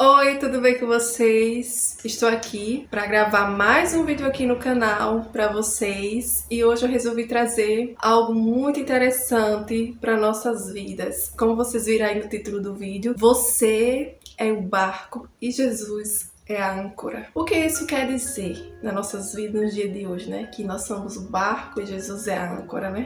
Oi, tudo bem com vocês? Estou aqui para gravar mais um vídeo aqui no canal para vocês e hoje eu resolvi trazer algo muito interessante para nossas vidas. Como vocês viram aí no título do vídeo, você é o barco e Jesus é a âncora. O que isso quer dizer nas nossas vidas no dia de hoje, né? Que nós somos o barco e Jesus é a âncora, né?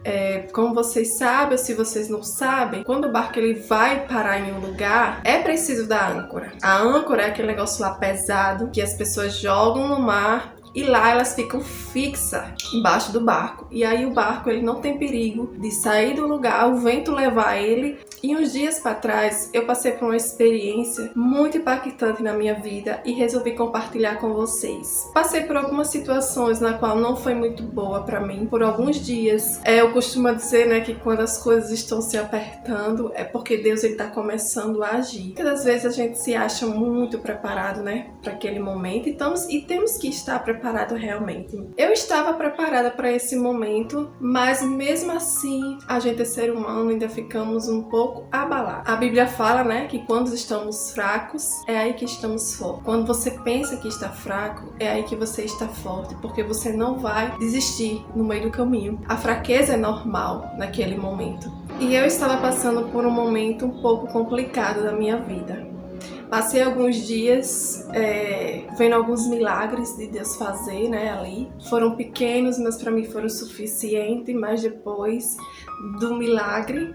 Como vocês sabem, ou se vocês não sabem, quando o barco ele vai parar em um lugar, é preciso da âncora. A âncora é aquele negócio lá pesado que as pessoas jogam no mar e lá elas ficam fixas embaixo do barco. E aí o barco ele não tem perigo de sair do lugar, o vento levar ele. E uns dias para trás eu passei por uma experiência muito impactante na minha vida e resolvi compartilhar com vocês. Passei por algumas situações na qual não foi muito boa para mim por alguns dias. Eu costumo dizer, né, que quando as coisas estão se apertando é porque Deus ele está começando a agir. Muitas das vezes a gente se acha muito preparado, né, para aquele momento e temos que estar preparado realmente. Eu estava preparada para esse momento, mas mesmo assim a gente é ser humano, ainda ficamos um pouco abalados. A Bíblia fala, né, que quando estamos fracos é aí que estamos fortes. Quando você pensa que está fraco é aí que você está forte, porque você não vai desistir no meio do caminho. A fraqueza é normal naquele momento. E eu estava passando por um momento um pouco complicado da minha vida. Passei alguns dias vendo alguns milagres de Deus fazer, né, ali. Foram pequenos, mas para mim foram suficientes. Mas depois do milagre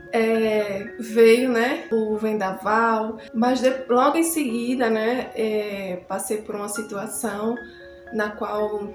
veio, né, o vendaval. Mas logo em seguida, né, passei por uma situação na qual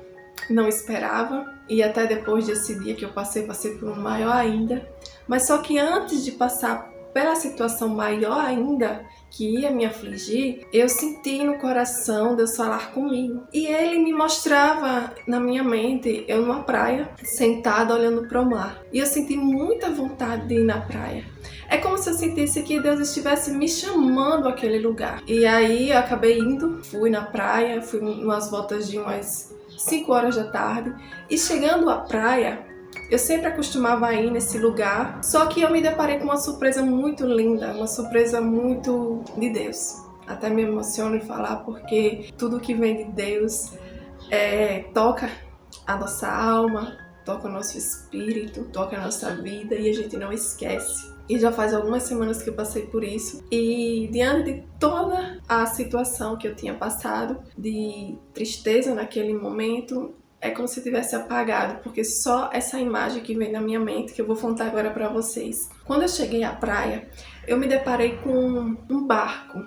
não esperava. E até depois desse dia que eu passei por um maior ainda. Mas só que antes de passar pela situação maior ainda, que ia me afligir, eu senti no coração Deus falar comigo. E Ele me mostrava na minha mente, eu numa praia, sentada olhando para o mar. E eu senti muita vontade de ir na praia. É como se eu sentisse que Deus estivesse me chamando àquele lugar. E aí eu acabei indo, fui na praia, fui umas voltas de umas 5 horas da tarde. E chegando à praia, eu sempre acostumava ir nesse lugar, só que eu me deparei com uma surpresa muito linda, uma surpresa muito de Deus. Até me emociono em falar porque tudo que vem de Deus toca a nossa alma, toca o nosso espírito, toca a nossa vida e a gente não esquece. E já faz algumas semanas que eu passei por isso. E diante de toda a situação que eu tinha passado, de tristeza naquele momento, é como se tivesse apagado, porque só essa imagem que vem na minha mente, que eu vou contar agora pra vocês. Quando eu cheguei à praia, eu me deparei com um barco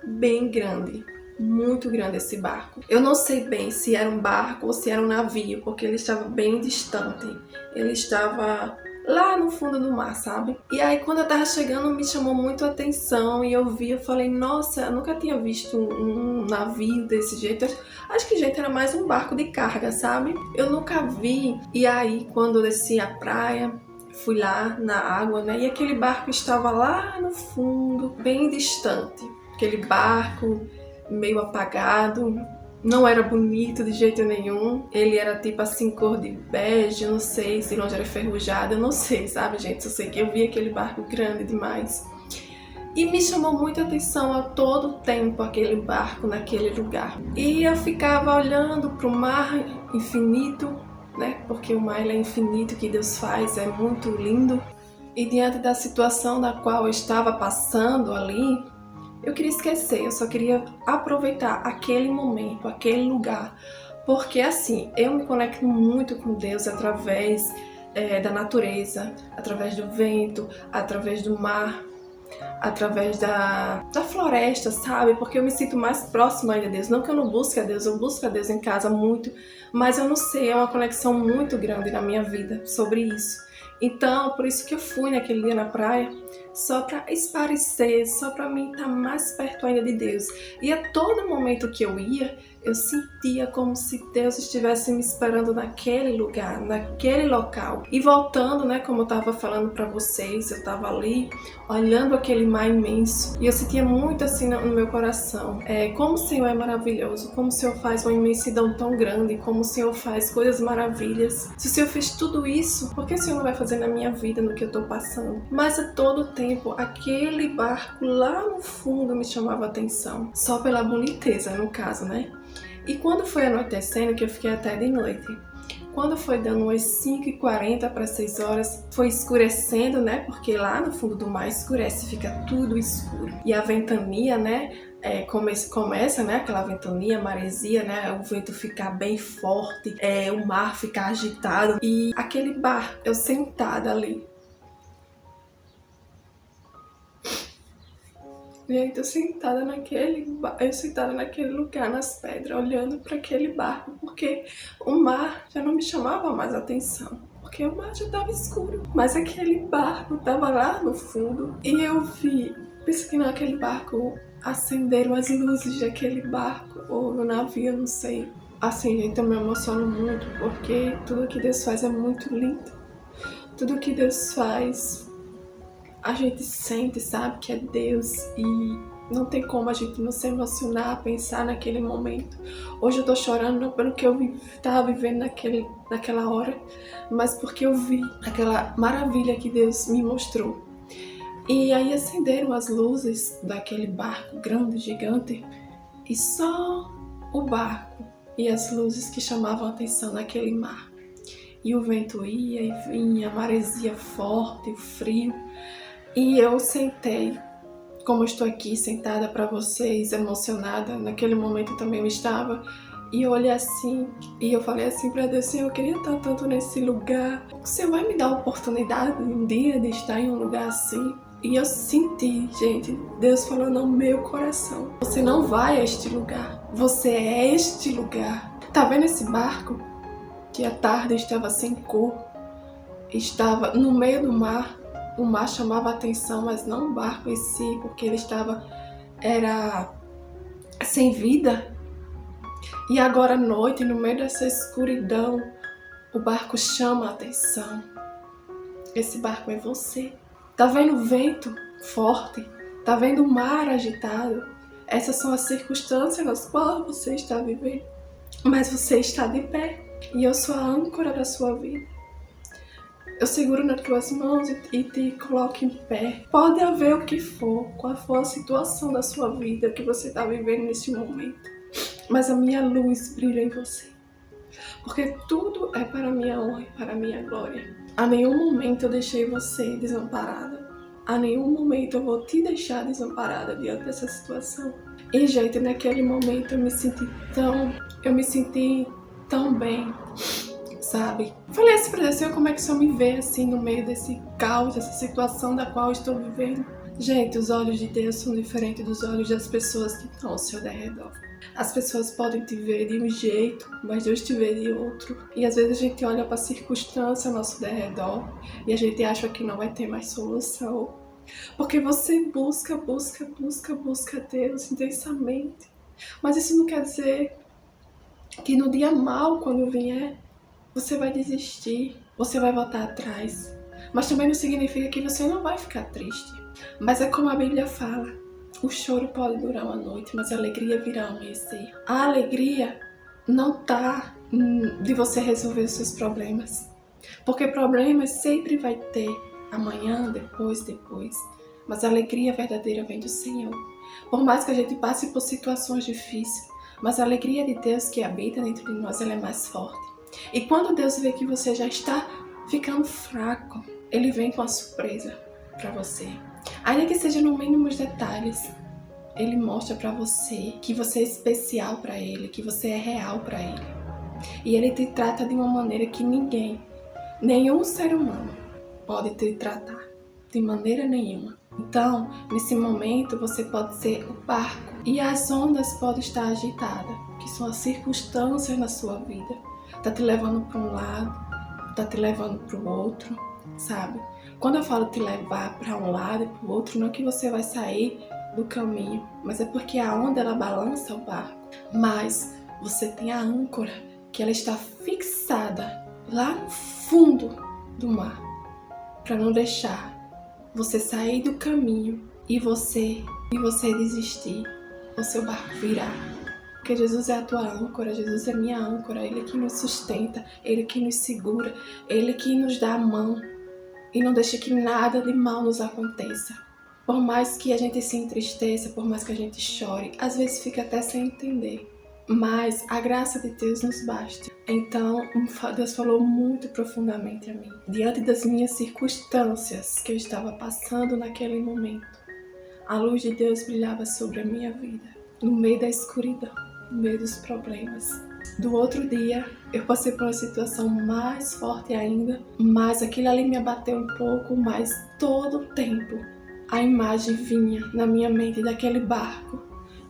bem grande. Muito grande esse barco. Eu não sei bem se era um barco ou se era um navio, porque ele estava bem distante. Ele estava lá no fundo do mar, sabe? E aí quando eu tava chegando me chamou muito a atenção e eu falei, nossa, eu nunca tinha visto um navio desse jeito. Acho que, gente, era mais um barco de carga, sabe? Eu nunca vi. E aí quando eu desci a praia, fui lá na água, né? E aquele barco estava lá no fundo, bem distante. Aquele barco meio apagado, não era bonito de jeito nenhum. Ele era tipo assim, cor de bege, eu não sei se longe era enferrujado, eu não sei, sabe, gente? Eu sei que eu vi aquele barco grande demais. E me chamou muita atenção a todo tempo aquele barco naquele lugar. E eu ficava olhando para o mar infinito, né? Porque o mar é infinito, o que Deus faz é muito lindo. E diante da situação da qual eu estava passando ali, eu queria esquecer, eu só queria aproveitar aquele momento, aquele lugar. Porque assim, eu me conecto muito com Deus através da natureza, através do vento, através do mar, através da floresta, sabe? Porque eu me sinto mais próxima ainda de Deus. Não que eu não busque a Deus, eu busco a Deus em casa muito, mas eu não sei, é uma conexão muito grande na minha vida sobre isso. Então, por isso que eu fui naquele dia na praia, só para esparecer, só para mim estar mais perto ainda de Deus. E a todo momento que eu ia, Eu sentia como se Deus estivesse me esperando naquele lugar, naquele local. E voltando, né, como eu estava falando para vocês, eu estava ali olhando aquele mar imenso e eu sentia muito assim no meu coração. Como o Senhor é maravilhoso, como o Senhor faz uma imensidão tão grande, como o Senhor faz coisas maravilhas. Se o Senhor fez tudo isso, por que o Senhor não vai fazer na minha vida, no que eu estou passando? Mas a todo tempo, aquele barco lá no fundo me chamava a atenção. Só pela boniteza, no caso, né? E quando foi anoitecendo, que eu fiquei até de noite, quando foi dando umas 5h40 para 6 horas, foi escurecendo, né? Porque lá no fundo do mar escurece, fica tudo escuro. E a ventania, né? Começa, né? Aquela ventania, maresia, né? O vento ficar bem forte, o mar ficar agitado. E aquele barco, eu sentada ali. Gente, eu sentada naquele lugar, nas pedras, olhando para aquele barco, porque o mar já não me chamava mais atenção, porque o mar já estava escuro, mas aquele barco estava lá no fundo e eu vi, penso que naquele barco acenderam as luzes daquele barco, ou no navio, não sei. Assim, gente, eu me emociono muito, porque tudo que Deus faz é muito lindo, tudo que Deus faz a gente sente, sabe, que é Deus e não tem como a gente não se emocionar, pensar naquele momento. Hoje eu tô chorando não pelo que eu estava vivendo naquela hora, mas porque eu vi aquela maravilha que Deus me mostrou. E aí acenderam as luzes daquele barco grande, gigante, e só o barco e as luzes que chamavam a atenção naquele mar. E o vento ia e vinha, a maresia forte, o frio. E eu sentei, como eu estou aqui sentada para vocês, emocionada, naquele momento também eu estava, e eu olhei assim, e eu falei assim para Deus, Senhor, eu queria estar tanto nesse lugar, o Senhor vai me dar a oportunidade um dia de estar em um lugar assim? E eu senti, gente, Deus falando ao meu coração, você não vai a este lugar, você é este lugar. Tá vendo esse barco? Que à tarde estava sem cor, estava no meio do mar. O mar chamava a atenção, mas não o barco em si, porque ele era sem vida. E agora à noite, no meio dessa escuridão, o barco chama a atenção. Esse barco é você. Tá vendo o vento forte? Tá vendo o mar agitado? Essas são as circunstâncias nas quais você está vivendo. Mas você está de pé. E eu sou a âncora da sua vida. Eu seguro nas tuas mãos e te coloco em pé. Pode haver o que for, qual for a situação da sua vida que você está vivendo nesse momento. Mas a minha luz brilha em você. Porque tudo é para a minha honra e para a minha glória. A nenhum momento eu deixei você desamparada. A nenhum momento eu vou te deixar desamparada diante dessa situação. E, gente, naquele momento eu me senti tão bem. Sabe? Falei assim pra Deus, Senhor, como é que o Senhor me vê assim no meio desse caos, dessa situação da qual eu estou vivendo? Gente, os olhos de Deus são diferentes dos olhos das pessoas que estão ao seu redor. As pessoas podem te ver de um jeito, mas Deus te vê de outro. E às vezes a gente olha para a circunstância ao nosso redor e a gente acha que não vai ter mais solução. Porque você busca Deus intensamente. Mas isso não quer dizer que no dia mau, quando vier, você vai desistir, você vai voltar atrás. Mas também não significa que você não vai ficar triste. Mas é como a Bíblia fala, o choro pode durar uma noite, mas a alegria virá ao amanhecer. A alegria não está de você resolver os seus problemas. Porque problemas sempre vai ter, amanhã, depois. Mas a alegria verdadeira vem do Senhor. Por mais que a gente passe por situações difíceis, mas a alegria de Deus que habita dentro de nós, ela é mais forte. E quando Deus vê que você já está ficando fraco, Ele vem com a surpresa para você. Ainda que seja no mínimo dos detalhes, Ele mostra para você que você é especial para Ele, que você é real para Ele. E Ele te trata de uma maneira que nenhum ser humano pode te tratar, de maneira nenhuma. Então, nesse momento, você pode ser o barco e as ondas podem estar agitadas, que são as circunstâncias na sua vida. Tá te levando para um lado, tá te levando para o outro, sabe? Quando eu falo te levar para um lado e para o outro, não é que você vai sair do caminho, mas é porque a onda ela balança o barco. Mas você tem a âncora, que ela está fixada lá no fundo do mar, para não deixar você sair do caminho e você desistir, o seu barco virar. Porque Jesus é a tua âncora, Jesus é minha âncora, Ele que nos sustenta, Ele que nos segura, Ele que nos dá a mão e não deixa que nada de mal nos aconteça. Por mais que a gente se entristeça, por mais que a gente chore, às vezes fica até sem entender. Mas a graça de Deus nos basta. Então, Deus falou muito profundamente a mim. Diante das minhas circunstâncias que eu estava passando naquele momento, a luz de Deus brilhava sobre a minha vida. No meio da escuridão, no meio dos problemas. Do outro dia, eu passei por uma situação mais forte ainda, mas aquilo ali me abateu um pouco, mas todo o tempo a imagem vinha na minha mente daquele barco.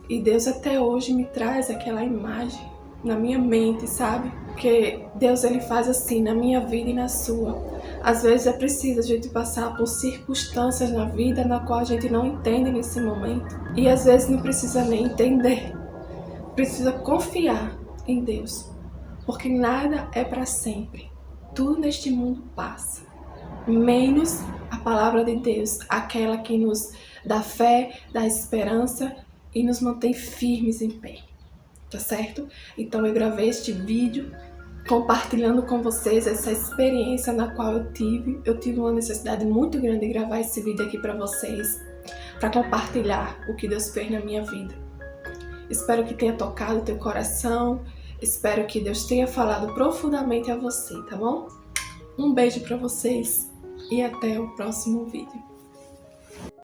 E Deus até hoje me traz aquela imagem na minha mente, sabe? Porque Deus, Ele faz assim na minha vida e na sua. Às vezes é preciso a gente passar por circunstâncias na vida na qual a gente não entende nesse momento. E às vezes não precisa nem entender. Precisa confiar em Deus. Porque nada é para sempre. Tudo neste mundo passa. Menos a palavra de Deus, aquela que nos dá fé, dá esperança e nos mantém firmes em pé, tá certo? Então eu gravei este vídeo compartilhando com vocês essa experiência na qual eu tive uma necessidade muito grande de gravar esse vídeo aqui para vocês, para compartilhar o que Deus fez na minha vida. Espero que tenha tocado o teu coração, espero que Deus tenha falado profundamente a você, tá bom? Um beijo para vocês e até o próximo vídeo.